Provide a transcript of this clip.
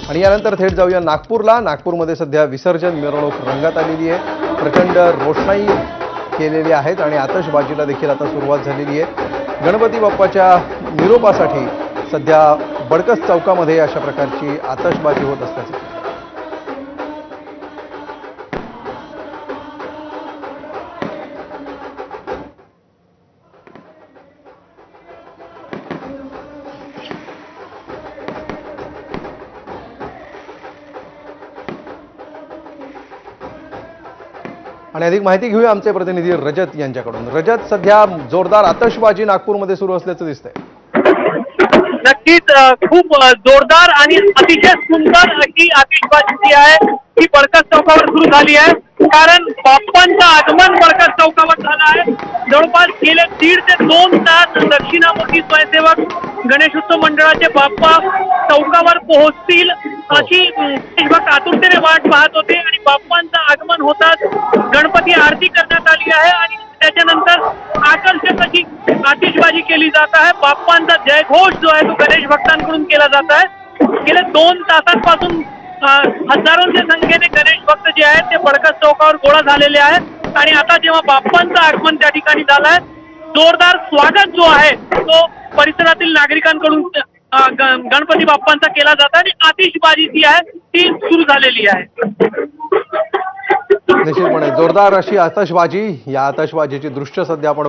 आणि यानंतर थेट जाऊया नागपूरला। नागपूरमध्ये सध्या विसर्जन मिरवणूक रंगात आलेली आहे। प्रचंड रोषणाई केलेली आहेत आणि आतषबाजीला देखील आता सुरुवात झालेली आहे। गणपती बाप्पाच्या निरोपासाठी सध्या बडकस चौकामध्ये अशा प्रकारची आतषबाजी होत असल्याचं आणि अधिक माहिती घेऊया आमचे प्रतिनिधी रजत यांच्याकडून। रजत, सध्या जोरदार आतषबाजी नागपूरमध्ये सुरू असल्याचं दिसतंय। नक्कीच खूप जोरदार आणि अतिशय सुंदर अशी आतिषबाजी जी आहे ती बडकस चौकावर सुरू झाली आहे। कारण बाप्पांचं आगमन बडकस चौकावर झालं आहे। जवळपास गेले 1.5 ते 2 तास दक्षिणामूर्ती स्वयंसेवक गणेशोत्सव मंडळाचे बाप्पा चौकावर पोहोचतील अशी देशभक्त आतुरतेने वाट पाहत होते आणि बाप्पांचं आगमन होताच गणपती आरती करण्यात आली आहे आणि त्याच्यानंतर आकर्षक अशी आतिषबाजी केली जात आहे। बाप्पांचा जयघोष जो आहे तो गणेश भक्तांकडून केला जात आहे। गेल्या 2 तासांपासून हजारोंच्या संख्येने गणेश भक्त जे आहेत ते बडकस चौकावर गोळा झालेले आहेत आणि आता जेव्हा बाप्पांचं आगमन त्या ठिकाणी झालं आहे, जोरदार स्वागत जो आहे तो परिसरातील नागरिकांकडून गणपती बाप्पांचा केला जात आहे आणि आतिषबाजी जी आहे ती सुरू झालेली आहे। निश्चितपणे जोरदार अशी आतषबाजी, या आतषबाजीची दृश्य सध्या आपण